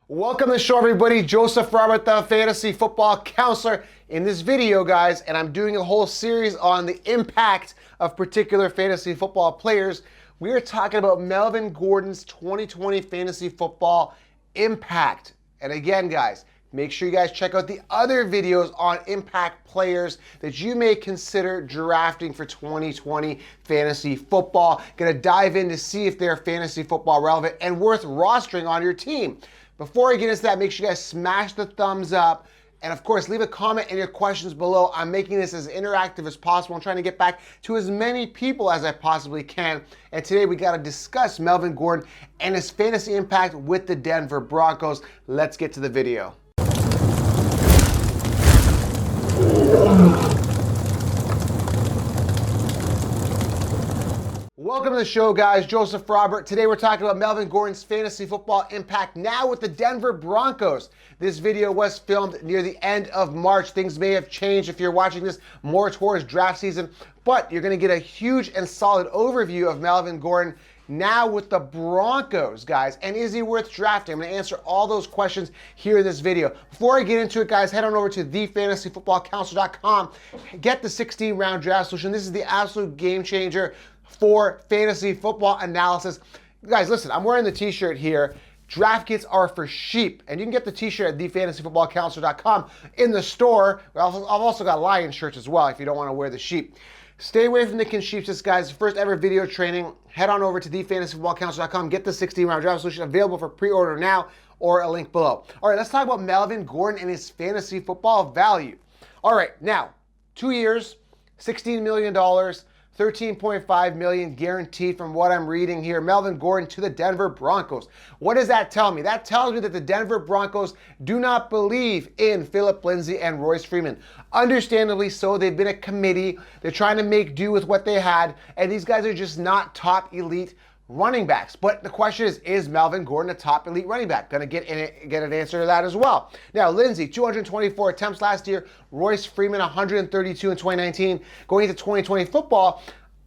Welcome to the show, everybody. Joseph Robert, the fantasy football counselor. In this video, guys, and I'm doing a whole series on the impact of particular fantasy football players. We are talking about Melvin Gordon's 2020 fantasy football impact. And again, guys, make sure you guys check out the other videos on impact players that you may consider drafting for 2020 fantasy football. Gonna dive in to see if they're fantasy football relevant and worth rostering on your team. Before I get into that, make sure you guys smash the thumbs up. And of course, leave a comment and your questions below. I'm making this as interactive as possible. I'm trying to get back to as many people as I possibly can. And today we got to discuss Melvin Gordon and his fantasy impact with the Denver Broncos. Let's get to the video. Welcome to the show, guys. Joseph Robert. Today we're talking about Melvin Gordon's fantasy football impact now with the Denver Broncos. This video was filmed near the end of March. Things may have changed if you're watching this more towards draft season, but you're going to get a huge and solid overview of Melvin Gordon now with the Broncos, guys. And is he worth drafting? I'm going to answer all those questions here in this video. Before I get into it, guys, head on over to thefantasyfootballcounselor.com. Get the 16-round draft solution. This is the absolute game changer for fantasy football analysis. Guys, listen, I'm wearing the t-shirt here. Draft kits are for sheep, and you can get the t-shirt at thefantasyfootballcounselor.com in the store. I've also got lion shirts as well if you don't want to wear the sheep. Stay away from the sheeps, guys. First ever video training. Head on over to thefantasyfootballcounselor.com. Get the 16-round draft solution available for pre-order now or a link below. All right, let's talk about Melvin Gordon and his fantasy football value. All right, now, 2 years, $16 million, $13.5 million guaranteed from what I'm reading here. Melvin Gordon to the Denver Broncos. What does that tell me? That tells me that the Denver Broncos do not believe in Philip Lindsay and Royce Freeman. Understandably so. They've been a committee. They're trying to make do with what they had, and these guys are just not top elite running backs. But the question is Melvin Gordon a top elite running back? Gonna get an answer to that as well. Now, Lindsay, 224 attempts last year. Royce Freeman, 132 in 2019. Going into 2020 football,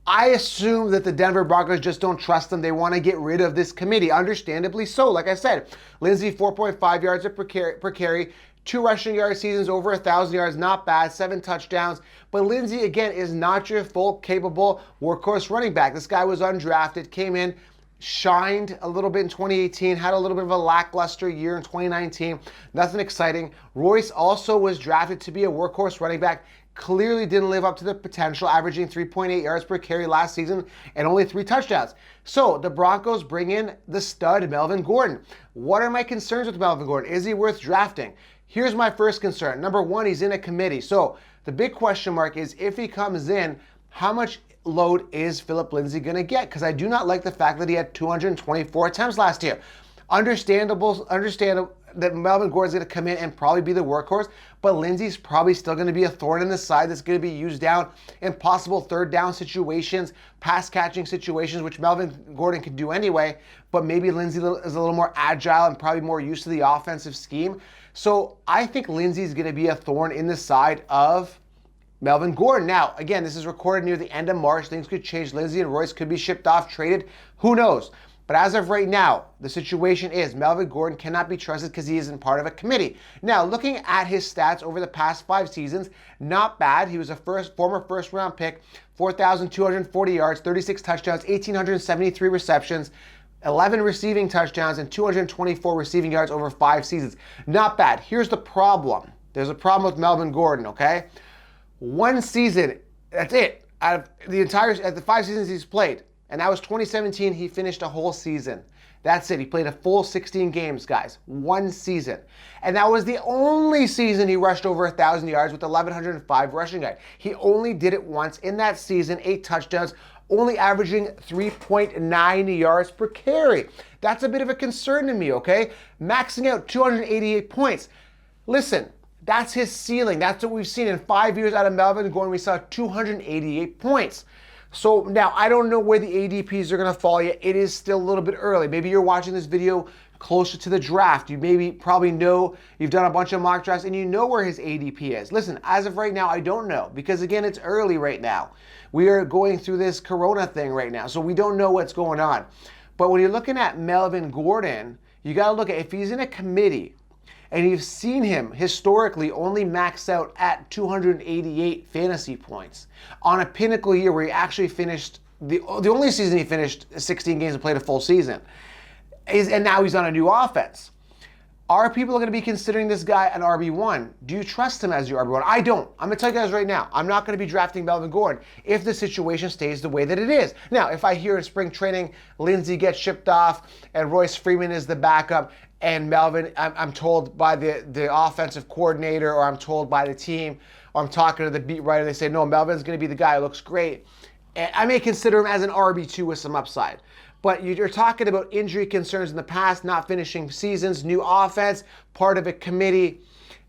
I assume that the Denver Broncos just don't trust them. They want to get rid of this committee. Understandably so. Like I said, Lindsay, 4.5 yards per carry. 2 rushing yard seasons, over 1,000 yards, not bad, 7 touchdowns. But Lindsay, again, is not your full capable workhorse running back. This guy was undrafted, came in, shined a little bit in 2018, had a little bit of a lackluster year in 2019. Nothing exciting. Royce also was drafted to be a workhorse running back. Clearly didn't live up to the potential, averaging 3.8 yards per carry last season and only 3 touchdowns. So the Broncos bring in the stud Melvin Gordon. What are my concerns with Melvin Gordon? Is he worth drafting? Here's my first concern. Number one, he's in a committee. So the big question mark is if he comes in, how much load is Philip Lindsay going to get? Because I do not like the fact that he had 224 attempts last year. Understandable that Melvin Gordon's going to come in and probably be the workhorse, but Lindsay's probably still going to be a thorn in the side that's going to be used down in possible third down situations, pass catching situations, which Melvin Gordon can do anyway, but maybe Lindsay is a little more agile and probably more used to the offensive scheme. So I think Lindsay's going to be a thorn in the side of Melvin Gordon. Now, again, this is recorded near the end of March. Things could change. Lindsay and Royce could be shipped off, traded. Who knows? But as of right now, the situation is Melvin Gordon cannot be trusted because he isn't part of a committee. Now, looking at his stats over the past 5 seasons, not bad. He was a former first-round pick, 4,240 yards, 36 touchdowns, 1,873 receptions, 11 receiving touchdowns, and 224 receiving yards over 5 seasons. Not bad. Here's the problem. There's a problem with Melvin Gordon, okay? 1 season, that's it. Out of the 5 seasons he's played, and that was 2017, he finished a whole season. That's it. He played a full 16 games, guys. 1 season. And that was the only season he rushed over 1,000 yards with 1,105 rushing yards. He only did it once in that season, 8 touchdowns, only averaging 3.9 yards per carry. That's a bit of a concern to me, okay? Maxing out 288 points. Listen, that's his ceiling. That's what we've seen in 5 years out of Melvin Gordon. We saw 288 points. So now I don't know where the ADPs are going to fall yet. It is still a little bit early. Maybe you're watching this video closer to the draft. You probably know, you've done a bunch of mock drafts and you know where his ADP is. Listen, as of right now, I don't know because again, it's early right now. We are going through this Corona thing right now, so we don't know what's going on. But when you're looking at Melvin Gordon, You got to look at if he's in a committee and you've seen him historically only max out at 288 fantasy points on a pinnacle year where he actually finished the only season he finished 16 games and played a full season, and now he's on a new offense. Are people going to be considering this guy an RB1? Do you trust him as your RB1? I don't. I'm going to tell you guys right now, I'm not going to be drafting Melvin Gordon if the situation stays the way that it is. Now, if I hear in spring training Lindsey gets shipped off and Royce Freeman is the backup and Melvin, I'm told by the offensive coordinator, or I'm told by the team, or I'm talking to the beat writer, they say, no, Melvin's going to be the guy, looks great. And I may consider him as an RB2 with some upside. But you're talking about injury concerns in the past, not finishing seasons, new offense, part of a committee.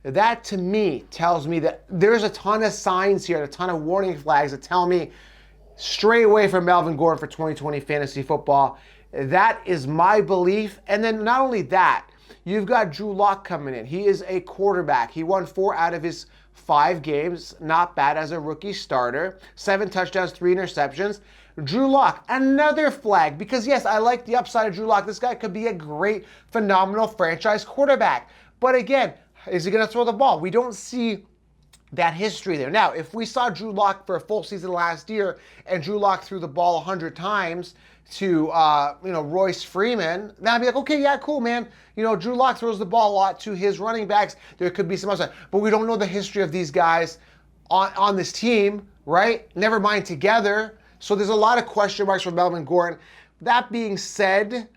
That to me tells me that there's a ton of signs here, a ton of warning flags that tell me stray away from Melvin Gordon for 2020 fantasy football. That is my belief. And then not only that, you've got Drew Lock coming in. He is a quarterback. He won 4 out of his 5 games. Not bad as a rookie starter. 7 touchdowns, 3 interceptions. Drew Lock, another flag, because yes, I like the upside of Drew Lock. This guy could be a great, phenomenal franchise quarterback. But again, is he going to throw the ball? We don't see that history there. Now, if we saw Drew Lock for a full season last year and Drew Lock threw the ball 100 times to Royce Freeman, then I'd be like, okay, yeah, cool, man. Drew Lock throws the ball a lot to his running backs. There could be some upside. But we don't know the history of these guys on this team, right? Never mind together. So there's a lot of question marks for Melvin Gordon. That being said,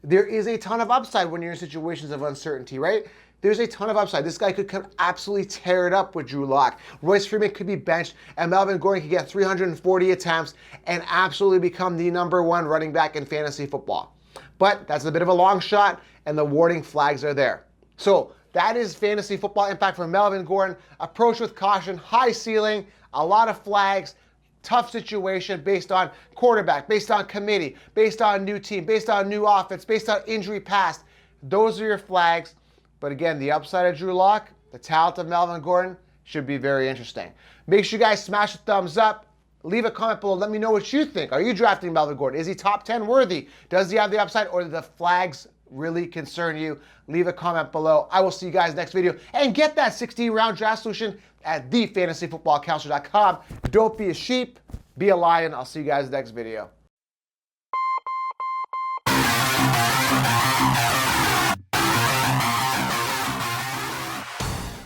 there is a ton of upside when you're in situations of uncertainty, right? There's a ton of upside. This guy could absolutely tear it up with Drew Lock. Royce Freeman could be benched, and Melvin Gordon could get 340 attempts and absolutely become the #1 running back in fantasy football. But that's a bit of a long shot, and the warning flags are there. So that is fantasy football impact from Melvin Gordon. Approach with caution, high ceiling, a lot of flags. Tough situation based on quarterback, based on committee, based on new team, based on new offense, based on injury past. Those are your flags. But again, the upside of Drew Lock, the talent of Melvin Gordon should be very interesting. Make sure you guys smash a thumbs up. Leave a comment below. Let me know what you think. Are you drafting Melvin Gordon? Is he top 10 worthy? Does he have the upside, or do the flags really concern you? Leave a comment below. I will see you guys next video. And get that 16-round draft solution at thefantasyfootballcounselor.com. Don't be a sheep, be a lion. I'll see you guys next video.